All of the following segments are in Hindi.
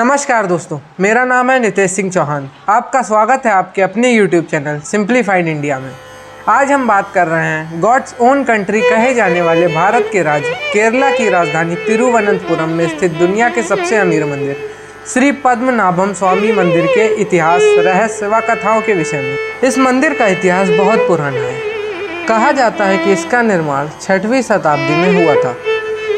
नमस्कार दोस्तों, मेरा नाम है नितेश सिंह चौहान। आपका स्वागत है आपके अपने YouTube चैनल सिंप्लीफाइड इंडिया में। आज हम बात कर रहे हैं गॉड्स ओन कंट्री कहे जाने वाले भारत के राज्य केरला की राजधानी तिरुवनंतपुरम में स्थित दुनिया के सबसे अमीर मंदिर श्री पद्मनाभम स्वामी मंदिर के इतिहास, रहस्य व कथाओं के विषय में। इस मंदिर का इतिहास बहुत पुराना है। कहा जाता है कि इसका निर्माण 6वीं शताब्दी में हुआ था।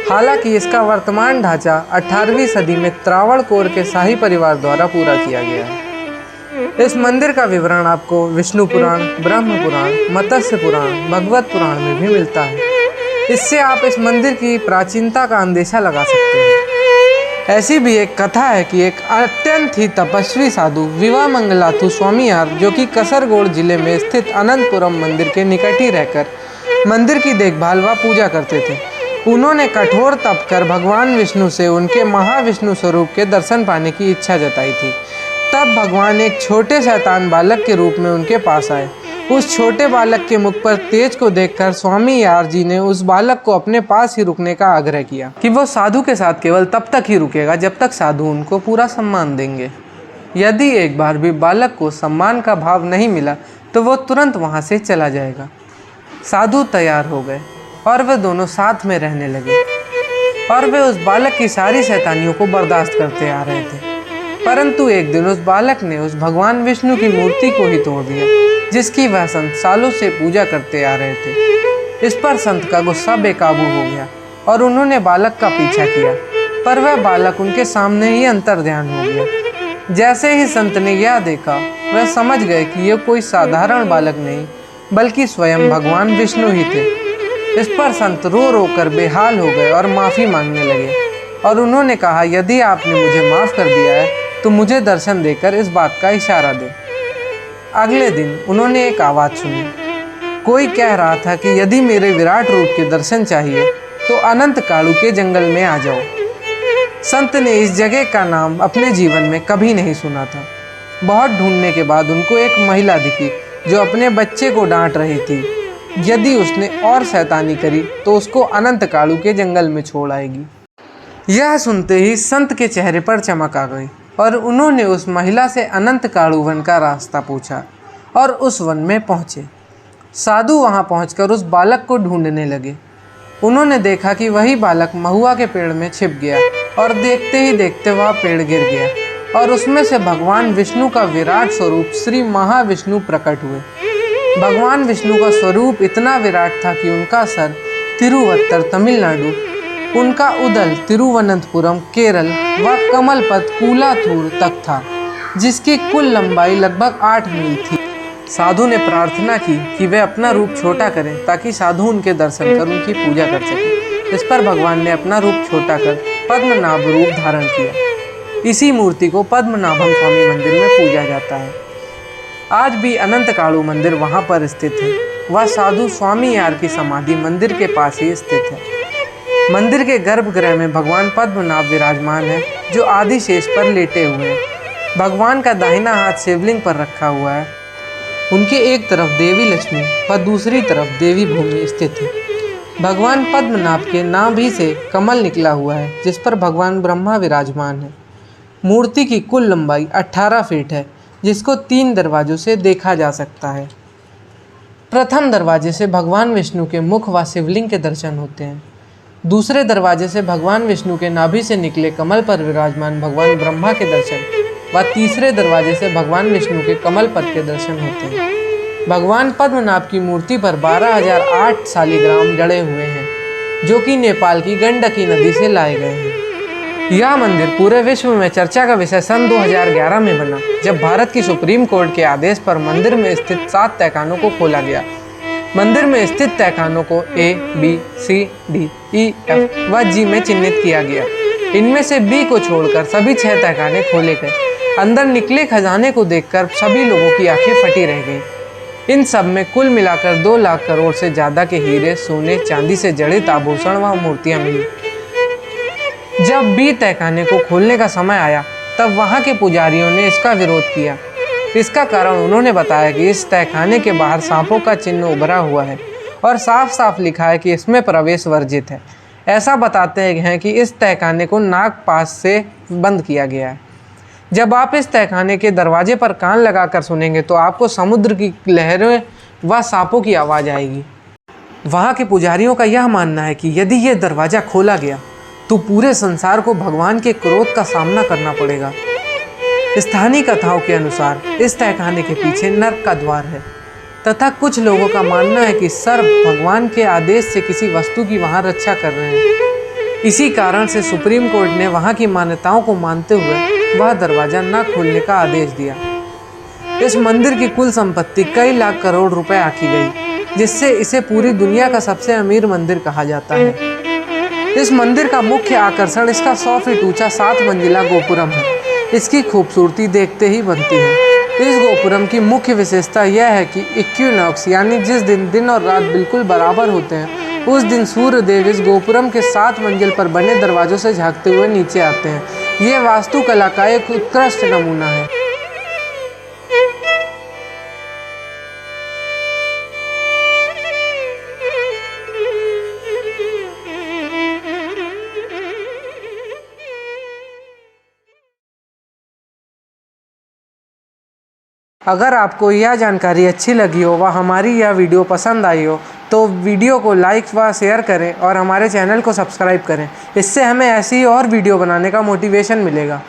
हालांकि इसका वर्तमान ढांचा 18वीं सदी में त्रावणकोर के शाही परिवार द्वारा पूरा किया गया है। इस मंदिर का विवरण आपको विष्णु पुराण, ब्रह्म पुराण, मत्स्य पुराण, भगवत पुराण में भी मिलता है। इससे आप इस मंदिर की प्राचीनता का अंदेशा लगा सकते हैं। ऐसी भी एक कथा है कि एक अत्यंत ही तपस्वी साधु विवा मंगलाथु स्वामीयार, जो कि कसरगोड जिले में स्थित अनंतपुरम मंदिर के निकट ही रहकर मंदिर की देखभाल व पूजा करते थे। उन्होंने कठोर तप कर भगवान विष्णु से उनके महाविष्णु स्वरूप के दर्शन पाने की इच्छा जताई थी। तब भगवान एक छोटे शैतान बालक के रूप में उनके पास आए। उस छोटे बालक के मुख पर तेज को देखकर स्वामी यार जी ने उस बालक को अपने पास ही रुकने का आग्रह किया कि वो साधु के साथ केवल तब तक ही रुकेगा जब तक साधु उनको पूरा सम्मान देंगे। यदि एक बार भी बालक को सम्मान का भाव नहीं मिला तो वो तुरंत वहाँ से चला जाएगा। साधु तैयार हो गए और वे दोनों साथ में रहने लगे और वे उस बालक की सारी शैतानियों को बर्दाश्त करते आ रहे थे। परंतु एक दिन उस बालक ने उस भगवान विष्णु की मूर्ति को ही तोड़ दिया, जिसकी वह संत सालों से पूजा करते आ रहे थे। इस पर संत का गुस्सा बेकाबू हो गया और उन्होंने बालक का पीछा किया, पर वह बालक उनके सामने ही अंतर्ध्यान हो गया। जैसे ही संत ने यह देखा, वह समझ गए कि यह कोई साधारण बालक नहीं बल्कि स्वयं भगवान विष्णु ही थे। इस पर संत रो रो कर बेहाल हो गए और माफ़ी मांगने लगे और उन्होंने कहा, यदि आपने मुझे माफ़ कर दिया है तो मुझे दर्शन देकर इस बात का इशारा दें। अगले दिन उन्होंने एक आवाज़ सुनी। कोई कह रहा था कि यदि मेरे विराट रूप के दर्शन चाहिए तो अनंत काड़ू के जंगल में आ जाओ। संत ने इस जगह का नाम अपने जीवन में कभी नहीं सुना था। बहुत ढूंढने के बाद उनको एक महिला दिखी जो अपने बच्चे को डांट रही थी। यदि उसने और शैतानी करी तो उसको अनंत काड़ू के जंगल में छोड़ आएगी। यह सुनते ही संत के चेहरे पर चमक आ गई और उन्होंने उस महिला से अनंत काड़ू वन का रास्ता पूछा और उस वन में पहुँचे। साधु वहाँ पहुँचकर उस बालक को ढूंढने लगे। उन्होंने देखा कि वही बालक महुआ के पेड़ में छिप गया और देखते ही देखते वह पेड़ गिर गया और उसमें से भगवान विष्णु का विराट स्वरूप श्री महाविष्णु प्रकट हुए। भगवान विष्णु का स्वरूप इतना विराट था कि उनका सर तिरुवत्तर तमिलनाडु, उनका उदल तिरुवनंतपुरम केरल व कमलपत कूलाथूर तक था, जिसकी कुल लंबाई लगभग 8 मील थी। साधु ने प्रार्थना की कि वे अपना रूप छोटा करें ताकि साधु उनके दर्शन कर उनकी पूजा कर सके। इस पर भगवान ने अपना रूप छोटा कर पद्मनाभ रूप धारण किया। इसी मूर्ति को पद्मनाभम स्वामी मंदिर में पूजा जाता है। आज भी अनंत काड़ू मंदिर वहाँ पर स्थित है। वह साधु स्वामी यार की समाधि मंदिर के पास ही स्थित है। मंदिर के गर्भगृह में भगवान पद्मनाभ विराजमान है, जो आदि शेष पर लेटे हुए हैं। भगवान का दाहिना हाथ शिवलिंग पर रखा हुआ है। उनके एक तरफ देवी लक्ष्मी व दूसरी तरफ देवी भूमि स्थित है। भगवान पद्मनाभ के नाभि से कमल निकला हुआ है, जिस पर भगवान ब्रह्मा विराजमान है। मूर्ति की कुल लंबाई 18 फीट है, जिसको 3 दरवाजों से देखा जा सकता है। प्रथम दरवाजे से भगवान विष्णु के मुख व शिवलिंग के दर्शन होते हैं। दूसरे दरवाजे से भगवान विष्णु के नाभि से निकले कमल पर विराजमान भगवान ब्रह्मा के दर्शन व तीसरे दरवाजे से भगवान विष्णु के कमल पद के दर्शन होते हैं। भगवान पद्मनाभ की मूर्ति पर 12,008 शालिग्राम जड़े हुए हैं, जो कि नेपाल की गंडकी नदी से लाए गए हैं। यह मंदिर पूरे विश्व में चर्चा का विषय सन 2011 में बना, जब भारत की सुप्रीम कोर्ट के आदेश पर मंदिर में स्थित 7 तहखानों को खोला गया। मंदिर में स्थित तहखानों को A, B, C, D, E, F व G में चिन्हित किया गया। इनमें से B को छोड़कर सभी 6 तहखाने खोले गए। अंदर निकले खजाने को देखकर सभी लोगों की आंखें फटी रह गईं। इन सब में कुल मिलाकर 2 लाख करोड़ से ज़्यादा के हीरे, सोने, चांदी से जड़ित आभूषण व मूर्तियाँ मिली। जब B तहखाने को खोलने का समय आया, तब वहाँ के पुजारियों ने इसका विरोध किया। इसका कारण उन्होंने बताया कि इस तहखाने के बाहर सांपों का चिन्ह उभरा हुआ है और साफ साफ लिखा है कि इसमें प्रवेश वर्जित है। ऐसा बताते हैं कि इस तहखाने को नाग पास से बंद किया गया है। जब आप इस तहखाने के दरवाजे पर कान लगाकर सुनेंगे तो आपको समुद्र की लहरों व सांपों की आवाज़ आएगी। वहाँ के पुजारियों का यह मानना है कि यदि ये दरवाज़ा खोला गया तो पूरे संसार को भगवान के क्रोध का सामना करना पड़ेगा। स्थानीय कथाओं के अनुसार इस तहखाने के पीछे नर्क का द्वार है तथा कुछ लोगों का मानना है कि सर्प भगवान के आदेश से किसी वस्तु की वहाँ रक्षा कर रहे हैं। इसी कारण से सुप्रीम कोर्ट ने वहाँ की मान्यताओं को मानते हुए वह दरवाज़ा न खोलने का आदेश दिया। इस मंदिर की कुल संपत्ति कई लाख करोड़ रुपए आंकी गई, जिससे इसे पूरी दुनिया का सबसे अमीर मंदिर कहा जाता है। इस मंदिर का मुख्य आकर्षण इसका 100 फीट ऊंचा 7 मंजिला गोपुरम है। इसकी खूबसूरती देखते ही बनती है। इस गोपुरम की मुख्य विशेषता यह है कि इक्विनॉक्स यानी जिस दिन दिन और रात बिल्कुल बराबर होते हैं, उस दिन सूर्य देव इस गोपुरम के 7 मंजिल पर बने दरवाजों से झांकते हुए नीचे आते हैं। यह वास्तुकला का एक उत्कृष्ट नमूना है। अगर आपको यह जानकारी अच्छी लगी हो व हमारी यह वीडियो पसंद आई हो तो वीडियो को लाइक व शेयर करें और हमारे चैनल को सब्सक्राइब करें। इससे हमें ऐसी और वीडियो बनाने का मोटिवेशन मिलेगा।